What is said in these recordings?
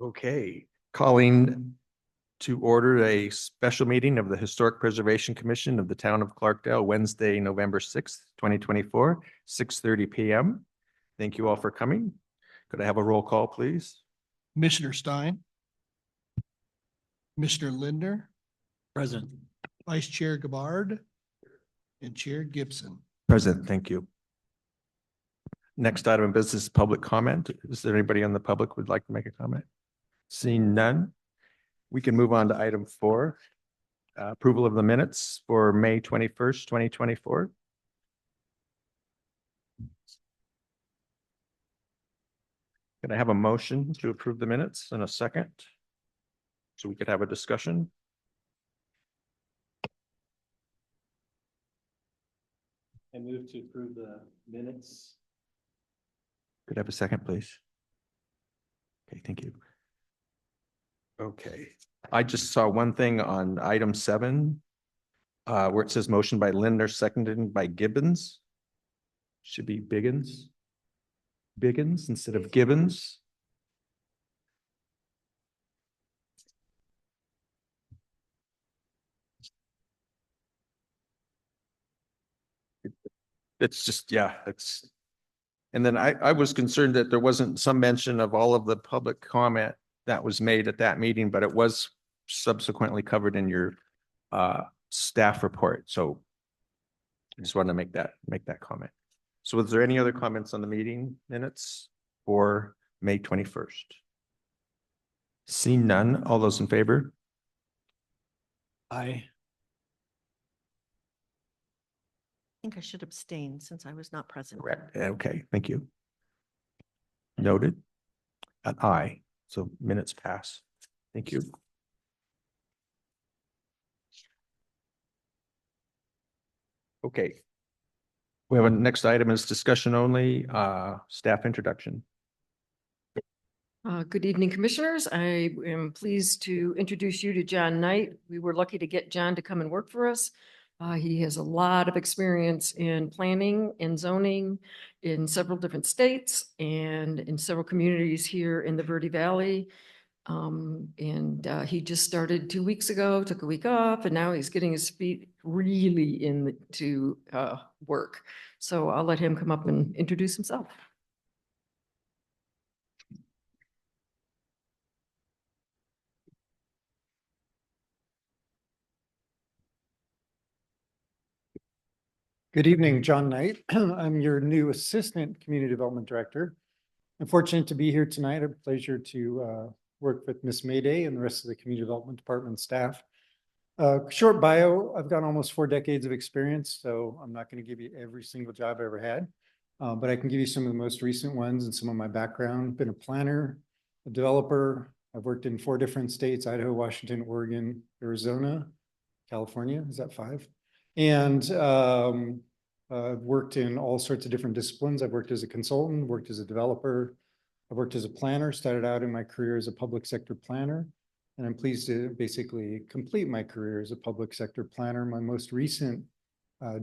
Okay, calling to order a special meeting of the Historic Preservation Commission of the Town of Clarkdale, Wednesday, November 6th, 2024, 6:30 p.m. Thank you all for coming. Could I have a roll call, please? Commissioner Stein, Commissioner Lindner, Present. Vice Chair Gabbard, and Chair Gibson. Present, thank you. Next item of business, public comment. Is there anybody on the public who would like to make a comment? Seeing none, we can move on to item 4, approval of the minutes for May 21st, 2024. Can I have a motion to approve the minutes in a second? So we could have a discussion. I move to approve the minutes. Could I have a second, please? Okay, thank you. Okay, I just saw one thing on item 7, where it says motion by Lindner, seconded by Gibbons. Should be Biggins. Biggins instead of Gibbons. It's just, yeah, it's. And then I was concerned that there wasn't some mention of all of the public comment that was made at that meeting, but it was subsequently covered in your staff report. So I just wanted to make that comment. So was there any other comments on the meeting minutes for May 21st? Seeing none, all those in favor? Aye. I think I should abstain since I was not present. Correct. Okay, thank you. Noted. An aye. So minutes pass. Thank you. Okay. We have a next item is discussion only, staff introduction. Good evening, Commissioners. I am pleased to introduce you to John Knight. We were lucky to get John to come and work for us. He has a lot of experience in planning and zoning in several different states and in several communities here in the Verde Valley. He just started 2 weeks ago, took a week off, and now he's getting his feet really into work. So I'll let him come up and introduce himself. Good evening, John Knight. I'm your new Assistant Community Development Director. I'm fortunate to be here tonight. A pleasure to work with Ms. Mayday and the rest of the Community Development Department staff. Short bio, I've got almost 4 decades of experience, so I'm not going to give you every single job I ever had, but I can give you some of the most recent ones and some of my background. Been a planner, a developer. I've worked in 4 different states: Idaho, Washington, Oregon, Arizona, California. Is that 5? And I've worked in all sorts of different disciplines. I've worked as a consultant, worked as a developer. I've worked as a planner, started out in my career as a public sector planner. And I'm pleased to basically complete my career as a public sector planner. My most recent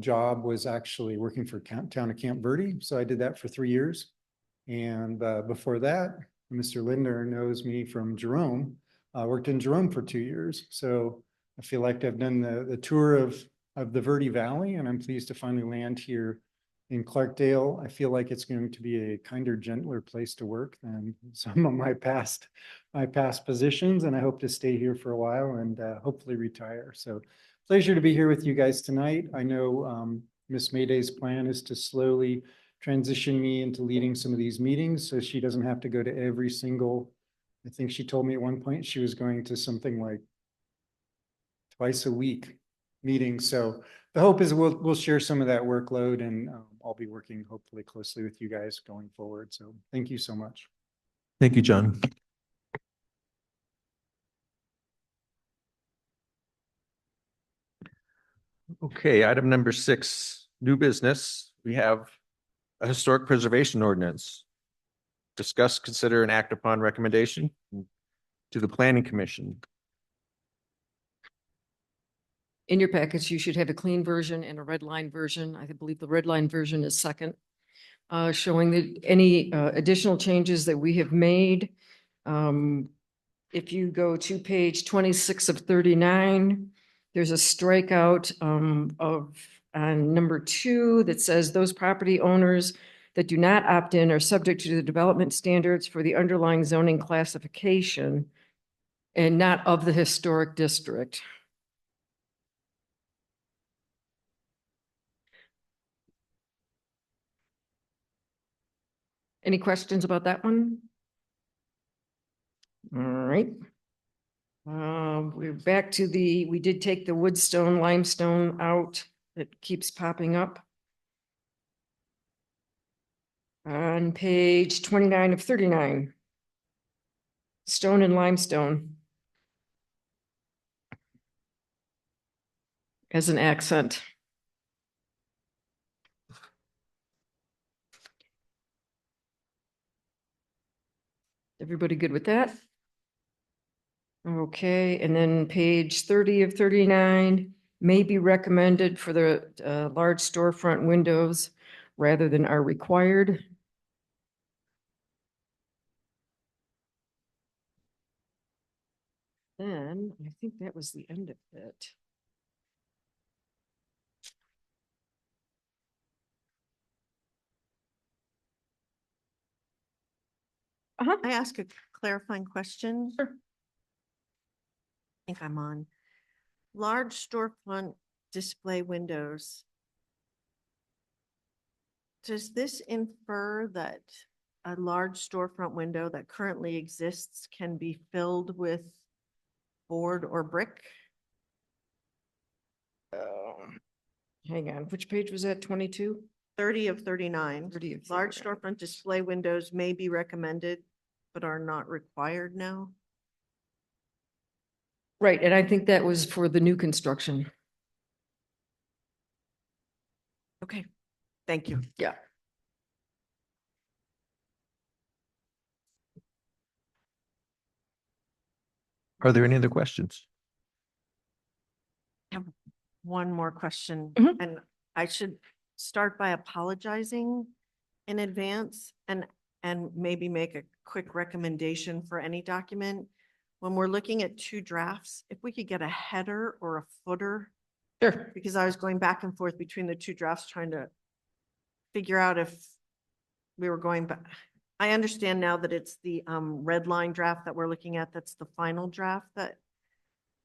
job was actually working for town of Camp Verde. So I did that for 3 years. And before that, Mr. Lindner knows me from Jerome. I worked in Jerome for 2 years. So I feel like I've done the tour of the Verde Valley, and I'm pleased to finally land here in Clarkdale. I feel like it's going to be a kinder, gentler place to work than some of my past positions, and I hope to stay here for a while and hopefully retire. So pleasure to be here with you guys tonight. I know Ms. Mayday's plan is to slowly transition me into leading some of these meetings so she doesn't have to go to every single, I think she told me at one point she was going to something like twice a week meeting. So the hope is we'll share some of that workload, and I'll be working hopefully closely with you guys going forward. So thank you so much. Thank you, John. Okay, item number 6, new business. We have a historic preservation ordinance. Discuss, consider, and act upon recommendation to the Planning Commission. In your packets, you should have a clean version and a red line version. I believe the red line version is second, showing that any additional changes that we have made if you go to page 26 of 39, there's a strikeout of on number 2 that says those property owners that do not opt in are subject to the development standards for the underlying zoning classification and not of the historic district. Any questions about that one? All right. We're back to we did take the woodstone limestone out. It keeps popping up. On page 29 of 39. Stone and limestone. As an accent. Everybody good with that? Okay, and then page 30 of 39 may be recommended for the large storefront windows rather than are required. Then I think that was the end of it. I ask a clarifying question? Sure. I think I'm on. Large storefront display windows. Does this infer that a large storefront window that currently exists can be filled with board or brick? Hang on, which page was that? 22? 30 of 39. 30 of Large 39. storefront display windows may be recommended, but are not required now. Right, and I think that was for the new construction. Okay, thank you. Yeah. Are there any other questions? One more question, Mhm. and I should start by apologizing in advance and maybe make a quick recommendation for any document. When we're looking at 2 drafts, if we could get a header or a footer, Sure. because I was going back and forth between the 2 drafts trying to figure out if we were going back. I understand now that it's the red line draft that we're looking at. That's the final draft that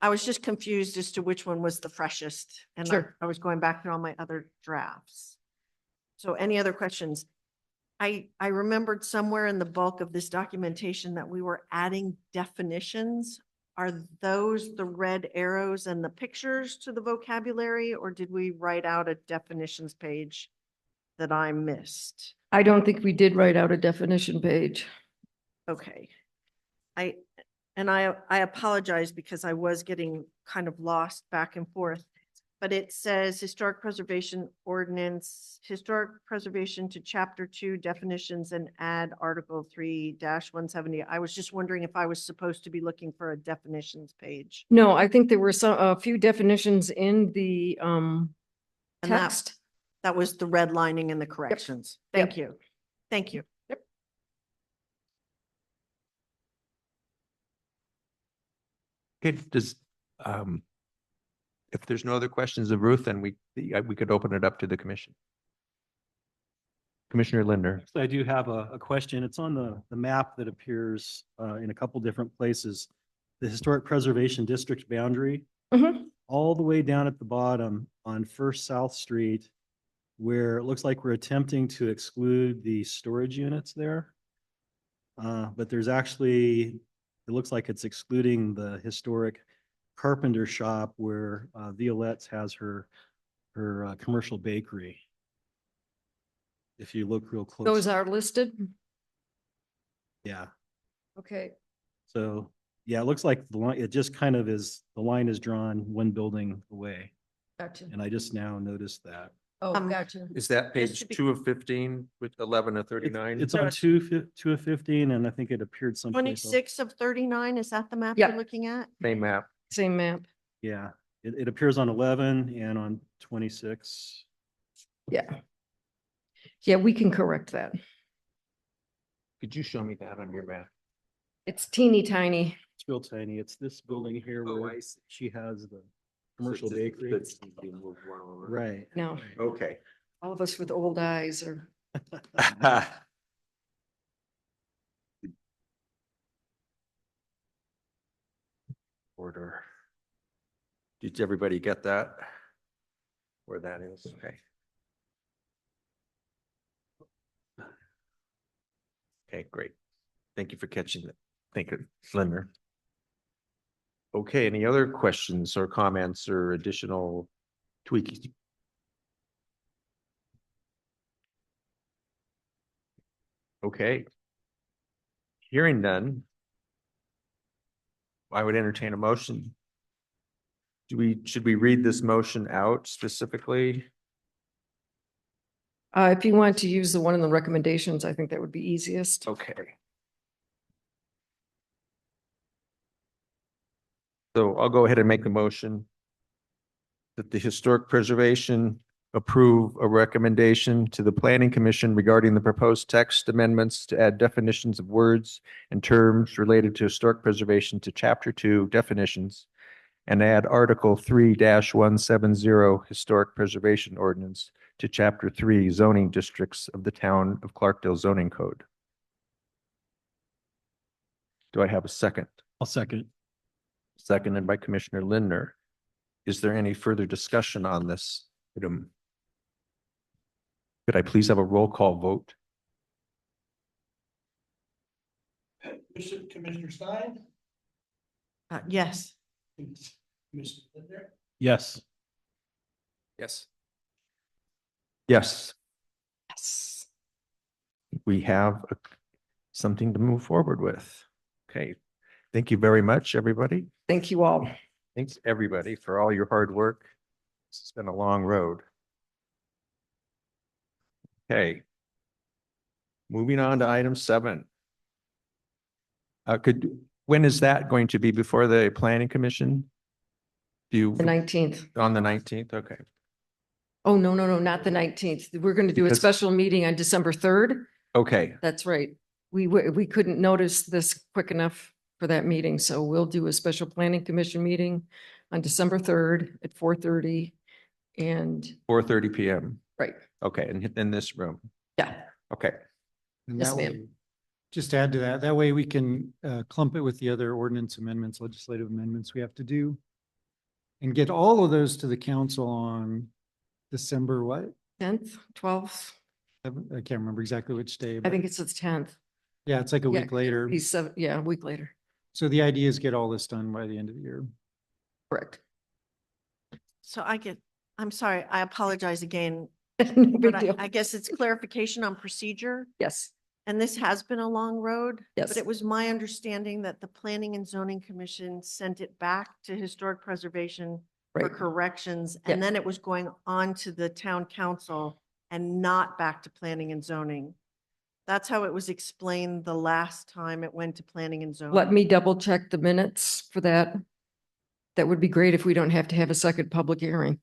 I was just confused as to which one was the freshest. And Sure. I was going back through all my other drafts. So any other questions? I remembered somewhere in the bulk of this documentation that we were adding definitions. Are those the red arrows and the pictures to the vocabulary, or did we write out a definitions page that I missed? I don't think we did write out a definition page. Okay. I apologize because I was getting kind of lost back and forth. But it says historic preservation ordinance, historic preservation to chapter 2 definitions and add article 3-170. I was just wondering if I was supposed to be looking for a definitions page. No, I think there were a few definitions in the And that- text. That was the redlining and the corrections. Yep. Thank you. Thank you. Okay, if there's no other questions of Ruth, then we could open it up to the commission. Commissioner Linder. So I do have a question. It's on the map that appears in a couple different places. The Historic Preservation District boundary, Mhm. all the way down at the bottom on First South Street, where it looks like we're attempting to exclude the storage units there. But there's actually, it looks like it's excluding the historic carpenter shop where Violette's has her commercial bakery. If you look real close. Those are listed. Yeah. Okay. So, yeah, it looks like the line, it just kind of is, the line is drawn one building away. Gotcha. And I just now noticed that. Oh, Um, gotcha. Is that This page should be- 2 of 15 with 11 of 39? It's No, on it's- 2 of 15, and I think it appeared someplace else. 26 of 39, is that the map Yeah. you're looking at? Same map. Same map. Yeah, it appears on 11 and on 26. Yeah. Yeah, we can correct that. Could you show me that on your map? It's teeny tiny. It's It's real tiny. It's this building here Oh, where I see. she has the commercial So it's- bakery. it's being moved one over. Right. Now, Okay. all of us with old eyes are, Order. Did everybody get that? Where that is? Okay. Okay, great. Thank you for catching it. Thank you, Linda. Okay, any other questions or comments or additional tweaks? Okay. Hearing none. I would entertain a motion. Should we read this motion out specifically? if you want to use the one in the recommendations, I think that would be easiest. Okay. So I'll go ahead and make the motion that the Historic Preservation approve a recommendation to the Planning Commission regarding the proposed text amendments to add definitions of words and terms related to historic preservation to Chapter 2 definitions and add Article 3-170 Historic Preservation Ordinance to Chapter 3 zoning districts of the Town of Clarkdale zoning code. Do I have a second? I'll second. Seconded by Commissioner Lindner. Is there any further discussion on this item? Could I please have a roll call vote? Commissioner Stein? Yes. Commissioner Linder? Yes. Yes. Yes, Yes. we have something to move forward with. Okay, thank you very much, everybody. Thank you all. Thanks, everybody, for all your hard work. It's been a long road. Okay. Moving on to item 7. When is that going to be before the planning commission? Do you, The 19th. on the 19th? Okay. Oh, no, no, no, not the 19th. We're going to do a Because- special meeting on December 3rd. Okay, That's right. We couldn't notice this quick enough for that meeting, so we'll do a special planning commission meeting on December 3rd at 4:30. And, 4:30 PM. right, Okay, in this room. yeah, Okay, And Yes, that ma'am. way, just to add to that, that way we can clump it with the other ordinance amendments, legislative amendments we have to do. And get all of those to the council on December what? 10th, 12th. I can't remember exactly which day. I but think it's the 10th. yeah, it's like a yeah, week later. Yeah, a week later. So the idea is get all this done by the end of the year. Correct. So I'm sorry, I apologize again, No big but deal. I guess it's clarification on procedure. Yes, And this has been a long road. Yes. But it was my understanding that the Planning and Zoning Commission sent it back to Historic Preservation for right. corrections. Yeah. And then it was going on to the town council and not back to Planning and Zoning. That's how it was explained the last time it went to Planning and Zoning. Let me double check the minutes for that. That would be great if we don't have to have a second public hearing.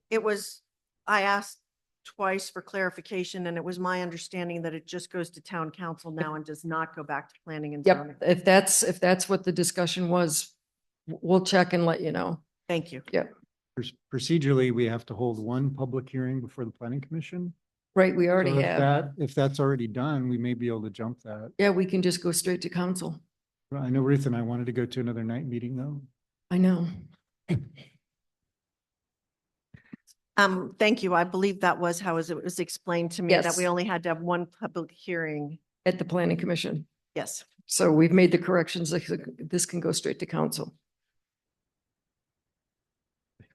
It was, I asked twice for clarification and it was my understanding that it just goes to town council now and does not go back to Planning and Zoning. Yep, if that's what the discussion was, we'll check and let you know. Thank you. Procedurally, we have to hold one public hearing before the planning commission. Right, we already So have. if that's already done, we may be able to jump that. Yeah, we can just go straight to council. I know Ruth and I wanted to go to another night meeting though. I know. Thank you. I believe that was how it was explained to me, that we Yes. only had to have one public hearing. At the planning commission. Yes. So we've made the corrections. This can go straight to council.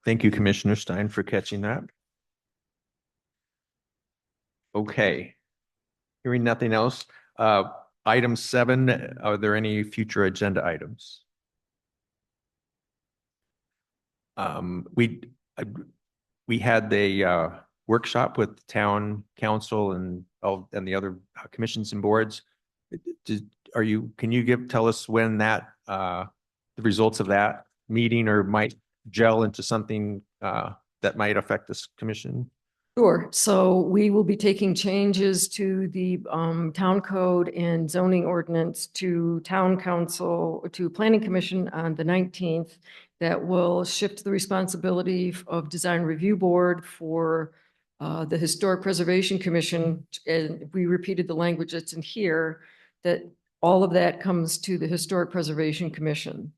thank you, Commissioner Stein, for catching that. Okay. Hearing nothing else, item 7, are there any future agenda items? We had the workshop with town council and the other commissions and boards. Can you tell us when that, the results of that meeting or might gel into something that might affect this commission? Sure. So we will be taking changes to the town code and zoning ordinance to town council, to planning commission on the 19th. That will shift the responsibility of design review board for the historic preservation commission. And we repeated the language that's in here, that all of that comes to the historic preservation commission.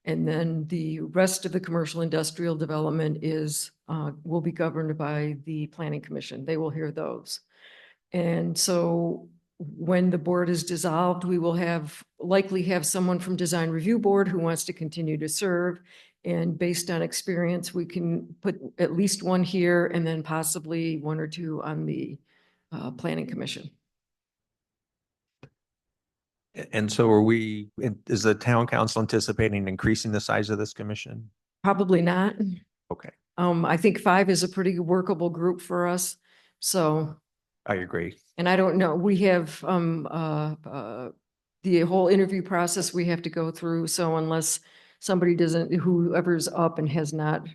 And then the rest of the commercial industrial development is, will be governed by the planning commission. They will hear those. And so when the board is dissolved, we will likely have someone from design review board who wants to continue to serve. And based on experience, we can put at least one here and then possibly one or two on the planning commission. And so is the town council anticipating increasing the size of this commission? Probably not. Okay, I think 5 is a pretty workable group for us. So, I agree. and I don't know, we have, the whole interview process we have to go through. So unless somebody doesn't, whoever's up and has not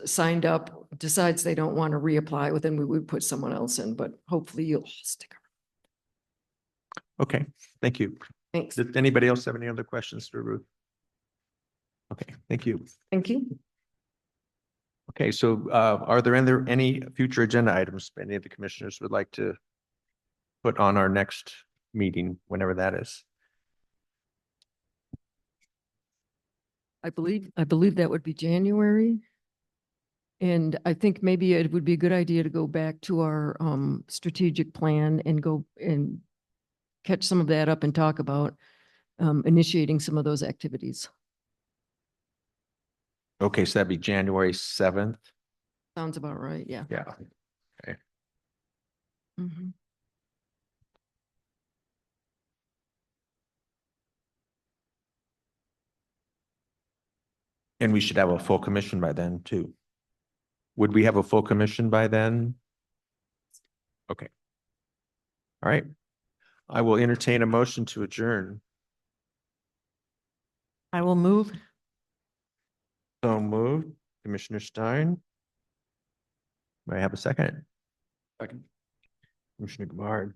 signed up, decides they don't want to reapply, well, then we would put someone else in, but hopefully you'll stick around. Okay, thank you. Thanks. Did anybody else have any other questions for Ruth? Okay, thank you. Thank you. Okay, so are there any future agenda items any of the commissioners would like to put on our next meeting, whenever that is? I believe that would be January. And I think maybe it would be a good idea to go back to our strategic plan and go and catch some of that up and talk about initiating some of those activities. Okay, so that'd be January 7th. Sounds about right, yeah. Yeah. Mhm. And we should have a full commission by then too. Would we have a full commission by then? Okay. All right. I will entertain a motion to adjourn. I will move. So moved, Commissioner Stein. May I have a second? Second. Commissioner Gabard.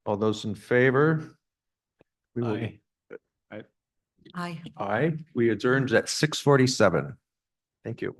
All those in favor? We will. Aye. Aye. We adjourned at 6:47. Thank you.